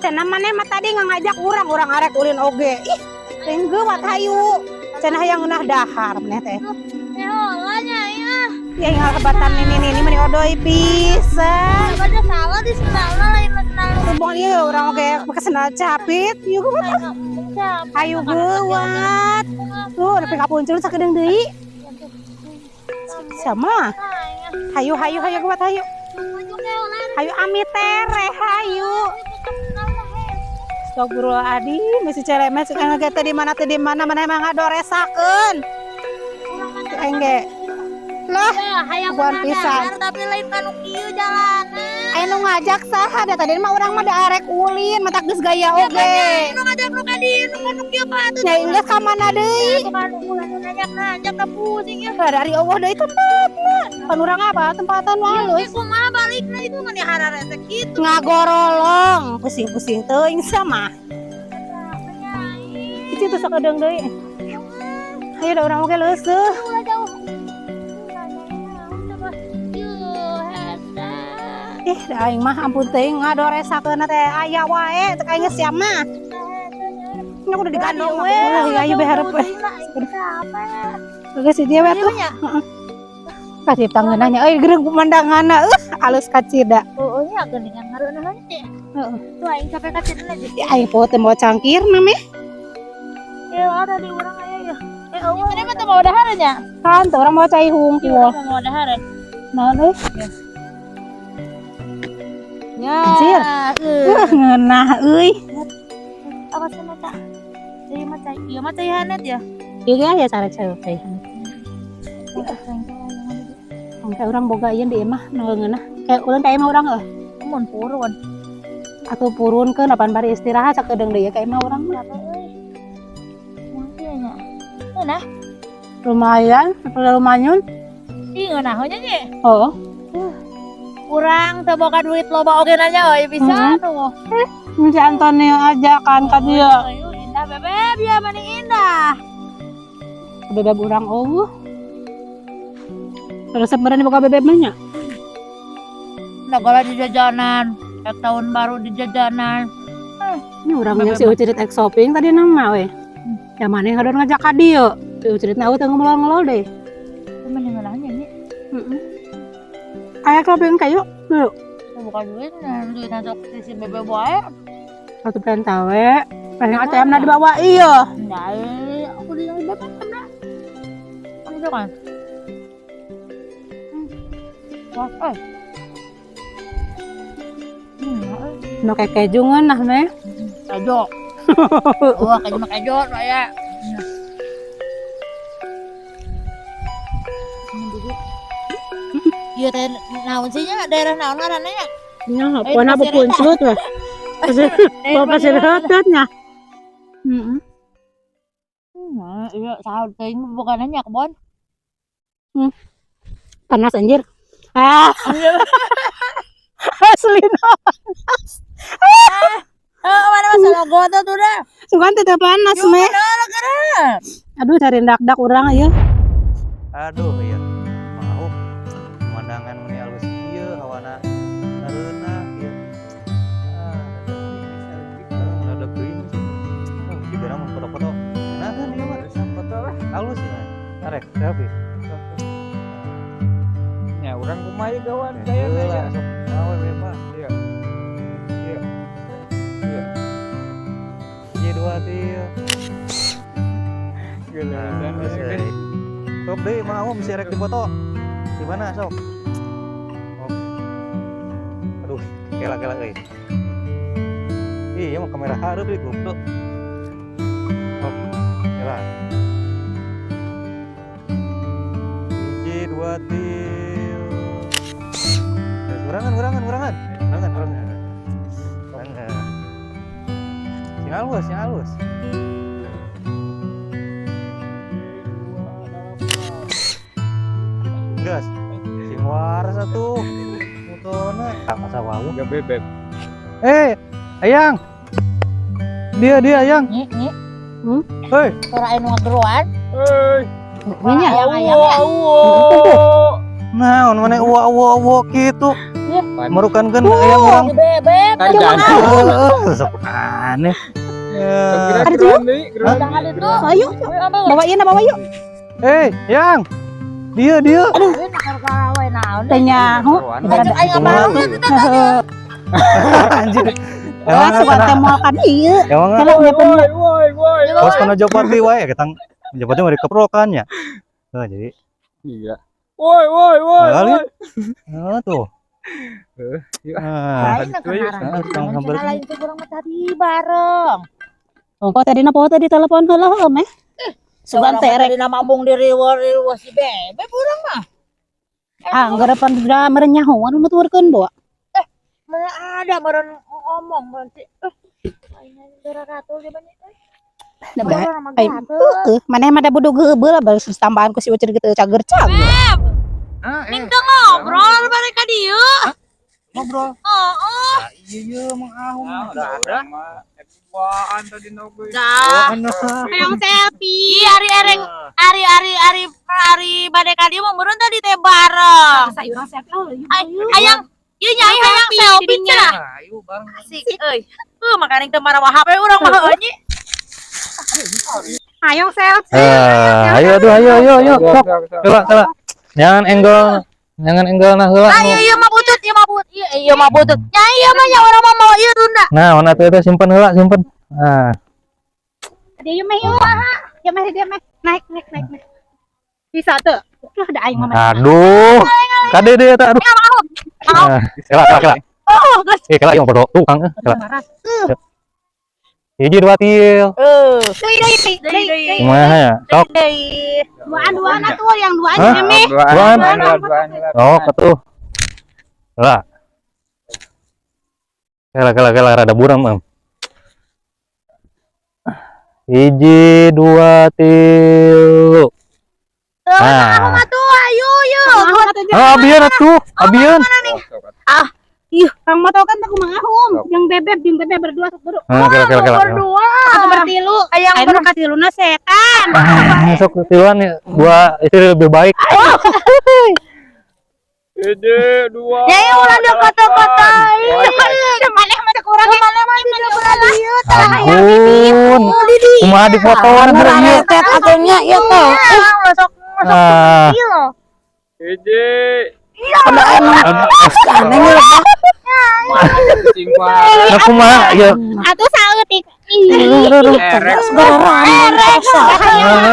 Cenah maneh mah tadi ngajak urang arek ulin oge. Ih, tenggeuwat hayu. Cenah hayang ngeunah dahar maneh teh. Olanya ya. Ya ingal kebatan ini meni odoy pisan. Ada salah di sendalna lain sendal. Tubong ieu urang oge make sendal capit. Ieu kumaha? Hayu geuwat. Tuh, nepi ka puncul sakedeung deui. Sama. Hayu geuwat hayu. Hayu amit tere hayu. Astagfirullahaladzim, masih celemet suka ngegete di mana mana emang ngadoresakeun. Engge. Lah, buan pisan. Tapi lain kanu kieu jalanan. Aya nu ngajak saha da tadi mah urang mah da arek ulin, matak geus gaya oge. Nu ngajak nu ka dieu nu kanu kieu apa atuh. Nyai geus ka mana deui? Kanu ulah nu ngajak ka pusing ya. Dari Allah deui tempatna. Pan urang apa tempatan nu alus. Kumaha balikna itu mah dihararese kitu. Ngagorolong, pusing-pusing teuing sama. Itu tuh sakedeung deui. Hayu da urang oge leuseuh. Ih, da aing mah ampun teuing ngadoresakeun teh aya wae teu aing siam mah. Nya udah digandong we. Ayo beharep we. Geus si dia we tuh. Heeh. Kasih tangeunanya euy geureuh pemandanganna alus kacida. Oh, nya geuningan ngareunah henteu. Heeh. Tuh aing sampai kacida aja. Aing poe teu mau cangkirna meh. Ya ada di urang aya ya. Eueuh ini mah teu mau dahar nya. Kan teu urang mau cai hungkul. Mau dahar. Naon euy? Ya. Anjir. Ngeunah euy. Apa sih mata? Jadi mata ieu mah teh hanet ya. Ieu ya cara cai. Engke urang boga ieu di imah ngeunah. Kayak ulun kayak mah urang euy. Mun purun. Atuh purunkeun apan bari istirahat sakedeung deui kayak mah urang mah. Mungkin nya. Nah, Lumayan, lumayan. ih ngeunah nya nya. Oh. Kurang teu boga duit loba oge nanya euy bisa tuh. Si Antonio ajakan ka dieu. Indah bebeb ya mani indah. Bebeb urang eueuh. Terus sebenarnya boga bebeb mah nya. Nagala di jajanan, tahun baru di jajanan. Ini urangnya si Ucirit ek shopping tadi nama we. Ya mana yang kadon ngajak ka dieu. Si Ucirit na teu ngelol-ngelol deh. Cuman yang ngelahnya nih. Heeh. Aya shopping kayu dulu. Buka duit nanti si bebeb wae. Satu perintah we. Paling ATM na dibawa iya. Enggak, aku di dapat enggak. Kan itu kan. Wah, No keju ngeunah meh. kejo. Wah, kejo mah kejo saya. Iya teh naon sih nya daerah naon ngaranna nya? Nya pona bepuncut we. Pasir heuteut nya. Heeh. Nah, iya saha teuing bukan nanya kebon. Panas anjir. Asli panas. Mana masalah gua tuh dah. Sugan teu panas meh. Aduh cari dak-dak urang ieu. Aduh iya mau pemandangan meni alus ieu hawana ngareuna ieu ada geuing oh juga namun foto-foto nah kan ieu mah foto lah alus ya arek selfie ya urang kumaha gawan gaya lah sok nawe bebas iya iya iya ieu dua tieu gila sok deh mau mesti rek dipoto di mana sok oh. Aduh kela euy iya mah kamera hareup deui goblok oh kela 1 2 3 gurangan sing halus gas sing waras atuh mutona masa wau gak bebek ayang dia ayang Nih. hei Kirain ngageruan. Ini nya. Ayang ya. naon mana uwa kitu Merukan kan ayam orang. Bebek. Sok aneh. Ada tuh. Ayo, bawain bawa yuk. Yang. Dia. Tanya, Anjir. suka temu kan iya. Emang Kalau punya penuh. bos kena jopati wae ketang jopati mah dikeprokannya. Nah, jadi Iya. Woi. kali. Nah, tuh. Lain lain itu kurang tadi bareng. Oh, kok tadi napa tadi telepon heula meh. Sugan terek Tadi nama mung di riwa si bebek urang mah. ah garapan udah merenyah anu nuturkeun bawa. Mana ada meren ngomong nanti. Ayeuna gara-gara dia banyak. Mana mah ada budug heubeul baris tambahan ku si ucir gitu cager-cager. Ning teu ngobrol balik ka dieu. Ngobrol. Heeh. Iya Mang Ahum. Udah. Wah, tadi nogo. Dah. Hayang selfie. Ari bade ka dieu mah meureun tadi teh bareng. Sayuran selfie. Hayang ieu nyai hayang selfie cenah. Ayo bareng. Asik euy. Makaning teu marawa HP urang mah heuh nyi. Hayang selfie. Ayo. Sok. Kela. Jangan angle nah heula. Ieu mah butut. Ieu mah butut. Nyai ieu mah nya urang mah mau ieu tunda. Nah, mana tuh itu simpen heula, simpen. Nah. Dia meh yuk. Ya meh dia meh. Naik. Bisa tuh. Ada aing mah. Aduh. Kade dia tak aduh. Kela. Oh, geus. Kela yang bodoh. Tukang kela. Hiji dua til. Deui. Kumaha ya? Sok. Duaan atuh yang duaan Hah? ya meh. Duaan. Oh, ketuh. Kela. Kela rada buram, Mam. Hiji dua til. Nah. Abian atuh, abian. Kang mau tau kan aku mangahum. Yang bebek berdua sok buru. Kela. Berdua. Aku bertilu. Hayang berkatiluna setan. Sok tiluan ya, gua istri lebih baik. Ede dua. Nyai ulah dia kata-katain. Maneh mah kurang Mana mah tidak berani. Ampun. Kumaha difotoan beureum ieu. tet atunya ieu teh. Masuk Ah. Ede. Nah, kumaha ya. Atuh saeutik.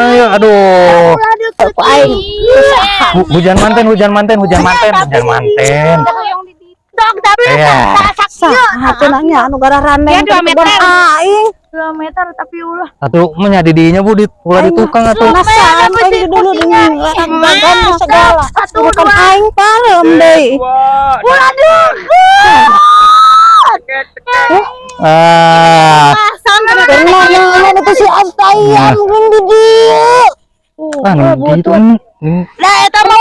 Ayo, aduh. Hujan manten. Dok tapi Iya. Hatunanya anu gara randeng 2 meter aing. 2 meter tapi ulah. Atuh menya didinya Bu ulah di tukang atuh. Penasaran aing dulu dengan gagan segala. Bukan aing parem deui. Ulah deh. Pernah yang itu si Astaya mungkin di dia. Gitu. Lah eta mah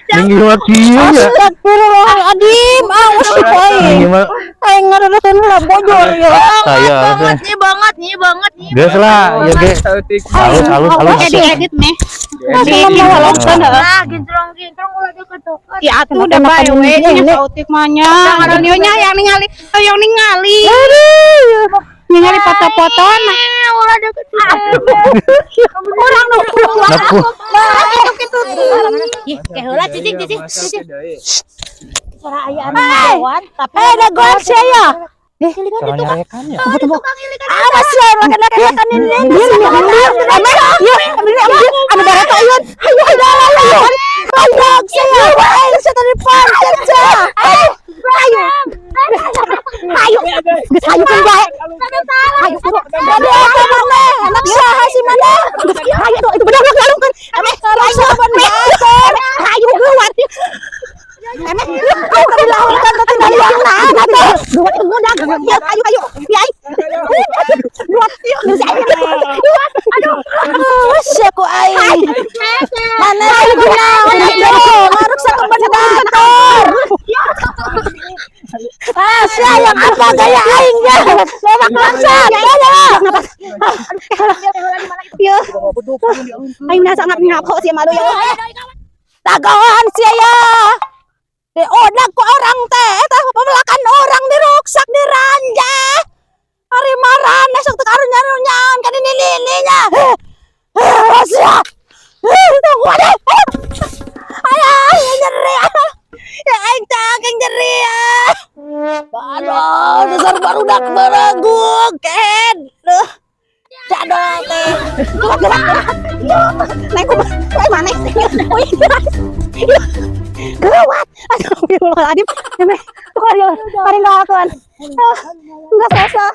Tinggi banget ya. Astagfirullahaladzim. Awas aing. Aing ngarereun lah bojor ya. Saya Nyi banget. geus lah, ya ge. Halus. Edit meh. Gincrong ulah deket-deket. Ya atuh udah bae we nya sautik mah nya. Ada nyonya yang ningali. Ningali foto-fotona. Ulah deket-deket. Urang nu. Ih, heula cicing. Cara aya anu Hey. ngawan tapi Ada gol saya. Nyarekannya. Awas ya makan ini. Anu barat ayun. Ayo. Ayo saya. Ayo saya telepon kerja. Ayo. Geus hayu kan bae. Ayo. Ada apa mana? Anak saha si mana? Ayo itu benar lalu kan. Ayo geuat. Emang kau kan dilawan tapi dari yang nahan atau dua itu mudah ya ayo ya dua aduh siapa aing mana aing naon maruk satu bendator sayang apa gaya aing ya lewat langsat ya aing nasa ngap-ngap kok sih malu ya Dagoan sia. Diodak ku orang teh eta pemelakan orang diruksak diranja. Ari marana sok teu karunya-runyan ka dini lilinya. Sia. Tunggu deh. Ayah, nyeri. Ya aing cangking nyeri. Aduh, dasar barudak beraguk, Ken. Cadol teh. Naik ku mana sih? Gawat. Astagfirullahaladzim. Nemeh. Mari ngalakuan. Enggak selesai.